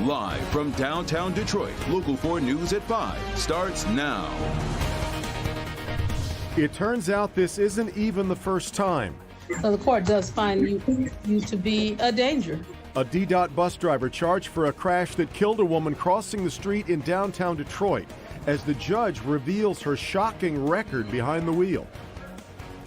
Live from downtown Detroit, Local 4 News at 5 starts now. It turns out this isn't even the first time. So the court does find you to be a danger. A DDOT bus driver charged for a crash that killed a woman crossing the street in downtown Detroit as the judge reveals her shocking record behind the wheel.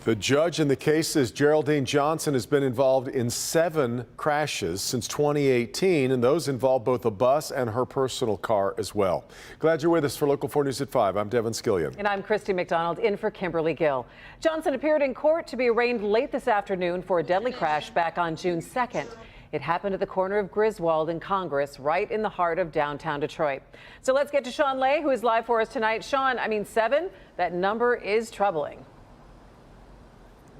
The judge in the case says Geraldine Johnson has been involved in 7 crashes since 2018, and those involve both a bus and her personal car as well. Glad you're with us for Local 4 News at 5. I'm Devin Skillion. And I'm Christy McDonald in for Kimberly Gill. Johnson appeared in court to be arraigned late this afternoon for a deadly crash back on June 2nd. It happened at the corner of Griswold and Congress, right in the heart of downtown Detroit. So let's get to Sean Lay, who is live for us tonight. Sean, 7, that number is troubling.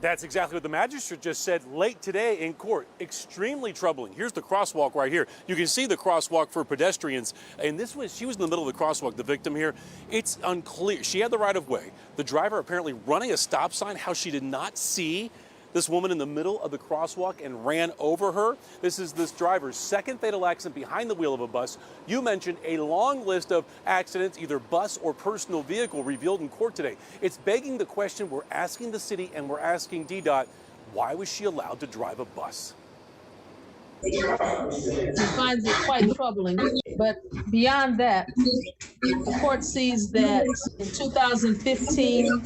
That's exactly what the magistrate just said late today in court. Extremely troubling. Here's the crosswalk right here. You can see the crosswalk for pedestrians. And she was in the middle of the crosswalk, the victim here. It's unclear. She had the right of way. The driver apparently running a stop sign, how she did not see this woman in the middle of the crosswalk and ran over her. This is this driver's second fatal accident behind the wheel of a bus. You mentioned a long list of accidents, either bus or personal vehicle, revealed in court today. It's begging the question we're asking the city and we're asking DDOT, why was she allowed to drive a bus? He finds it quite troubling, but beyond that, the court sees that in 2015,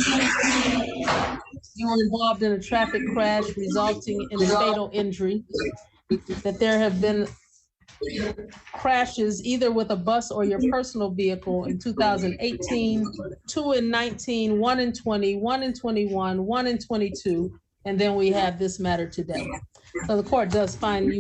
you were involved in a traffic crash resulting in a fatal injury, that there have been crashes either with a bus or your personal vehicle in 2018, 2 in 19, 1 in 20, 1 in 21, 1 in 22, and then we have this matter today. So the court does find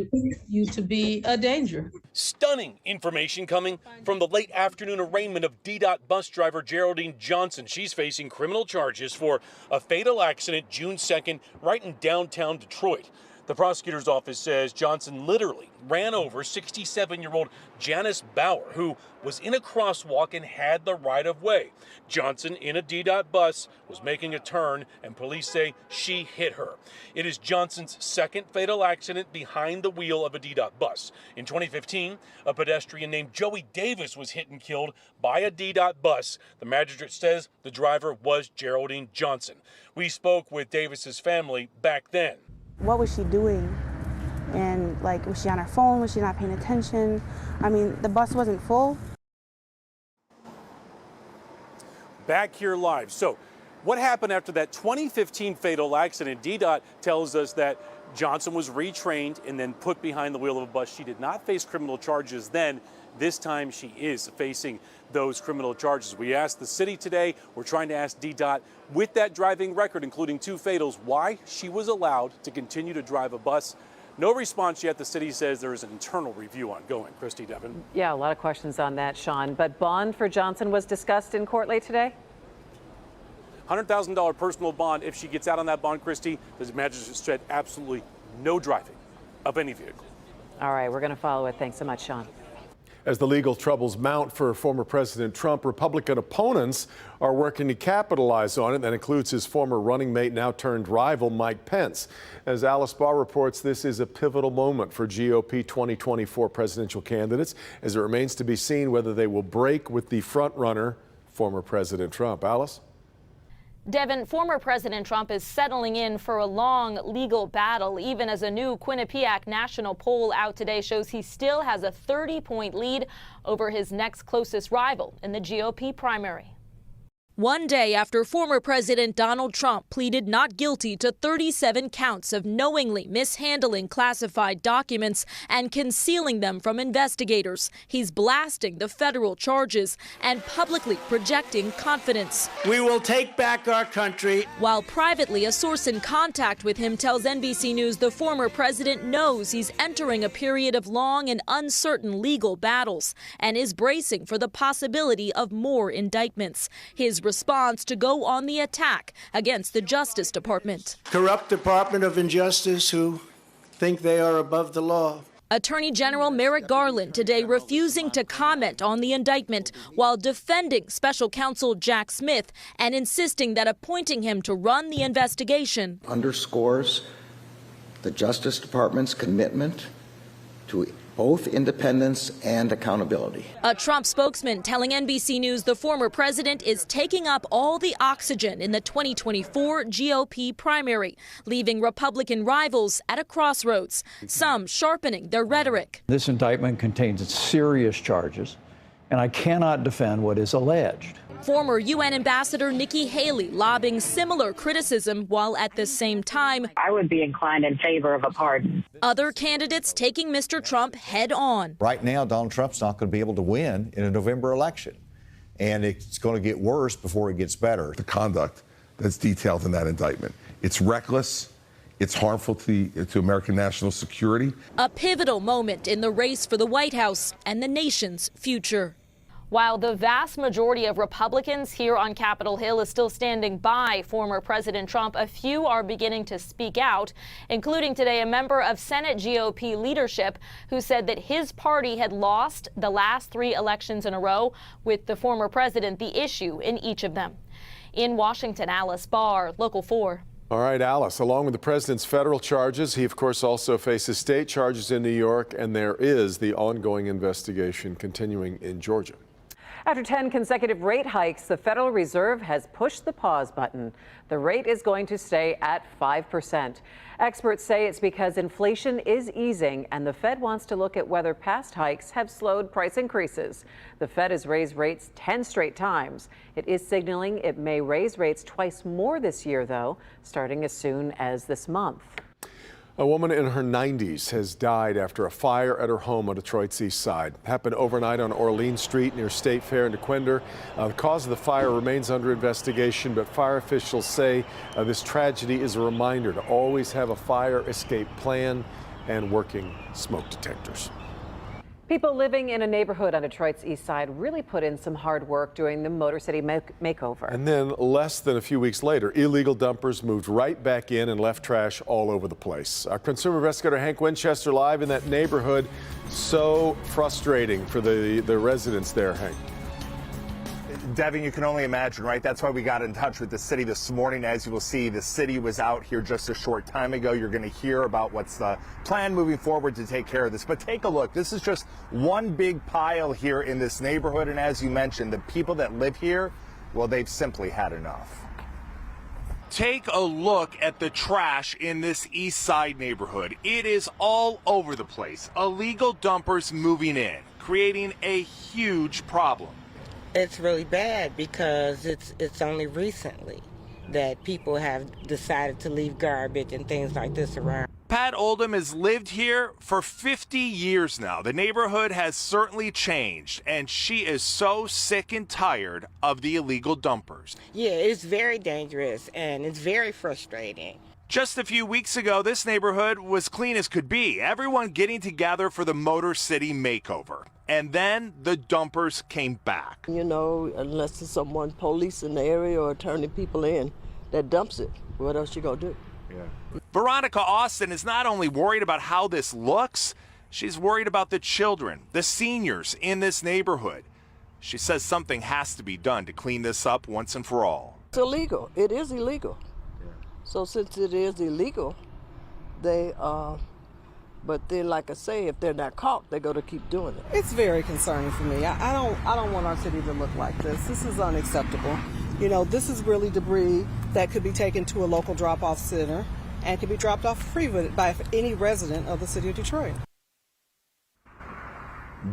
you to be a danger. Stunning information coming from the late afternoon arraignment of DDOT bus driver Geraldine Johnson. She's facing criminal charges for a fatal accident June 2nd right in downtown Detroit. The prosecutor's office says Johnson literally ran over 67-year-old Janice Bauer, who was in a crosswalk and had the right of way. Johnson, in a DDOT bus, was making a turn, and police say she hit her. It is Johnson's second fatal accident behind the wheel of a DDOT bus. In 2015, a pedestrian named Joey Davis was hit and killed by a DDOT bus. The magistrate says the driver was Geraldine Johnson. We spoke with Davis's family back then. What was she doing? And was she on her phone? Was she not paying attention? The bus wasn't full. Back here live. So what happened after that 2015 fatal accident? DDOT tells us that Johnson was retrained and then put behind the wheel of a bus. She did not face criminal charges then. This time she is facing those criminal charges. We asked the city today, we're trying to ask DDOT, with that driving record, including 2 fatals, why she was allowed to continue to drive a bus. No response yet. The city says there is an internal review ongoing. Christy, Devin. Yeah, a lot of questions on that, Sean. But bond for Johnson was discussed in court late today? $100,000 personal bond. If she gets out on that bond, Christy, the magistrate said absolutely no driving of any vehicle. All right, we're going to follow it. Thanks so much, Sean. As the legal troubles mount for former President Trump, Republican opponents are working to capitalize on it. That includes his former running mate, now turned rival, Mike Pence. As Alice Barr reports, this is a pivotal moment for GOP 2024 presidential candidates, as it remains to be seen whether they will break with the frontrunner, former President Trump. Alice? Devin, former President Trump is settling in for a long legal battle, even as a new Quinnipiac national poll out today shows he still has a 30-point lead over his next closest rival in the GOP primary. One day after former President Donald Trump pleaded not guilty to 37 counts of knowingly mishandling classified documents and concealing them from investigators, he's blasting the federal charges and publicly projecting confidence. We will take back our country. While privately, a source in contact with him tells NBC News the former president knows he's entering a period of long and uncertain legal battles and is bracing for the possibility of more indictments. His response to go on the attack against the Justice Department. Corrupt Department of Injustice who think they are above the law. Attorney General Merrick Garland today refusing to comment on the indictment while defending special counsel Jack Smith and insisting that appointing him to run the investigation underscores the Justice Department's commitment to both independence and accountability. A Trump spokesman telling NBC News the former president is taking up all the oxygen in the 2024 GOP primary, leaving Republican rivals at a crossroads, some sharpening their rhetoric. This indictment contains serious charges, and I cannot defend what is alleged. Former UN Ambassador Nikki Haley lobbying similar criticism, while at the same time, I would be inclined in favor of a pardon. Other candidates taking Mr. Trump head on. Right now, Donald Trump's not going to be able to win in a November election, and it's going to get worse before it gets better. The conduct that's detailed in that indictment, it's reckless. It's harmful to American national security. A pivotal moment in the race for the White House and the nation's future. While the vast majority of Republicans here on Capitol Hill is still standing by former President Trump, a few are beginning to speak out, including today a member of Senate GOP leadership who said that his party had lost the last 3 elections in a row, with the former president the issue in each of them. In Washington, Alice Barr, Local 4. All right, Alice, along with the president's federal charges, he, of course, also faces state charges in New York, and there is the ongoing investigation continuing in Georgia. After 10 consecutive rate hikes, the Federal Reserve has pushed the pause button. The rate is going to stay at 5%. Experts say it's because inflation is easing, and the Fed wants to look at whether past hikes have slowed price increases. The Fed has raised rates 10 straight times. It is signaling it may raise rates twice more this year, though, starting as soon as this month. A woman in her 90s has died after a fire at her home on Detroit's east side. Happened overnight on Orleans Street near State Fair in DeQuinder. The cause of the fire remains under investigation, but fire officials say this tragedy is a reminder to always have a fire escape plan and working smoke detectors. People living in a neighborhood on Detroit's east side really put in some hard work during the Motor City makeover. And then less than a few weeks later, illegal dumpers moved right back in and left trash all over the place. Our consumer investigator Hank Winchester live in that neighborhood. So frustrating for the residents there, Hank. Devin, you can only imagine, right? That's why we got in touch with the city this morning. As you will see, the city was out here just a short time ago. You're going to hear about what's the plan moving forward to take care of this. But take a look. This is just one big pile here in this neighborhood. And as you mentioned, the people that live here, well, they've simply had enough. Take a look at the trash in this east side neighborhood. It is all over the place. Illegal dumpers moving in, creating a huge problem. It's really bad because it's only recently that people have decided to leave garbage and things like this around. Pat Oldham has lived here for 50 years now. The neighborhood has certainly changed, and she is so sick and tired of the illegal dumpers. Yeah, it's very dangerous and it's very frustrating. Just a few weeks ago, this neighborhood was clean as could be. Everyone getting together for the Motor City makeover. And then the dumpers came back. You know, unless it's someone police in the area or turning people in that dumps it, what else you gonna do? Yeah. Veronica Austin is not only worried about how this looks, she's worried about the children, the seniors in this neighborhood. She says something has to be done to clean this up once and for all. It's illegal. It is illegal. So since it is illegal, but then, like I say, if they're not caught, they're going to keep doing it. It's very concerning for me. I don't want our city to look like this. This is unacceptable. You know, this is really debris that could be taken to a local drop-off center and could be dropped off free by any resident of the city of Detroit.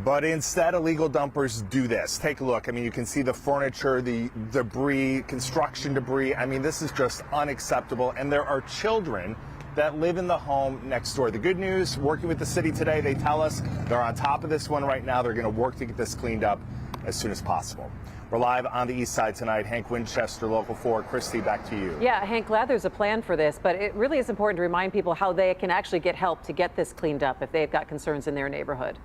But instead, illegal dumpers do this. Take a look. I mean, you can see the furniture, the debris, construction debris. I mean, this is just unacceptable. And there are children that live in the home next door. The good news, working with the city today, they tell us they're on top of this one right now. They're going to work to get this cleaned up as soon as possible. We're live on the east side tonight. Hank Winchester, Local 4. Christy, back to you. Yeah, Hank, glad there's a plan for this, but it really is important to remind people how they can actually get help to get this cleaned up if they've got concerns in their neighborhood.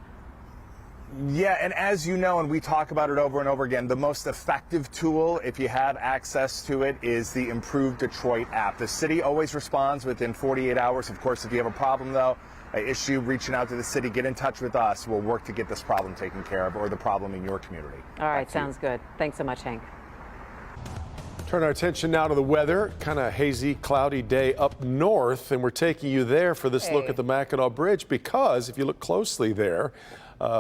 Yeah, and as you know, and we talk about it over and over again, the most effective tool, if you have access to it, is the Improved Detroit app. The city always responds within 48 hours. Of course, if you have a problem, though, an issue, reaching out to the city, get in touch with us. We'll work to get this problem taken care of, or the problem in your community. All right, sounds good. Thanks so much, Hank. Turn our attention now to the weather. Kind of hazy, cloudy day up north, and we're taking you there for this look at the Mackinac Bridge because if you look closely there,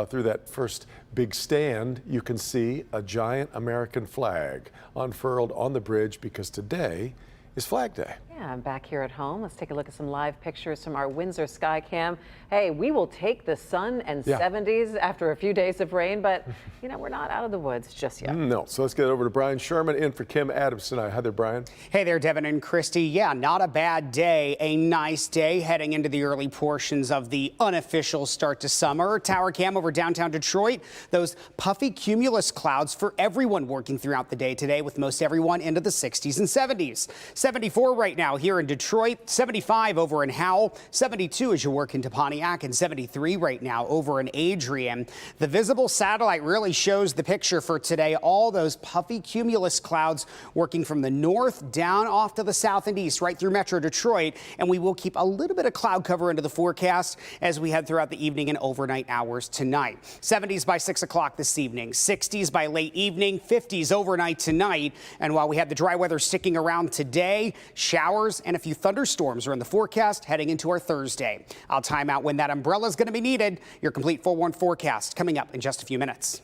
through that first big stand, you can see a giant American flag unfurled on the bridge because today is Flag Day. Yeah, I'm back here at home. Let's take a look at some live pictures from our Windsor Skycam. Hey, we will take the sun and 70s after a few days of rain, but you know, we're not out of the woods just yet. No, so let's get over to Brian Sherman in for Kim Adams tonight. Hi there, Brian. Hey there, Devin and Christy. Yeah, not a bad day. A nice day heading into the early portions of the unofficial start to summer. Tower cam over downtown Detroit. Those puffy cumulus clouds for everyone working throughout the day today, with most everyone into the 60s and 70s. 74 right now here in Detroit, 75 over in Howell, 72 as you work into Pontiac, and 73 right now over in Adrian. The visible satellite really shows the picture for today. All those puffy cumulus clouds working from the north down off to the south and east right through Metro Detroit, and we will keep a little bit of cloud cover into the forecast as we head throughout the evening and overnight hours tonight. 70s by 6 o'clock this evening, 60s by late evening, 50s overnight tonight, and while we have the dry weather sticking around today, showers and a few thunderstorms are in the forecast heading into our Thursday. I'll time out when that umbrella is going to be needed. Your complete 4-1 forecast coming up in just a few minutes.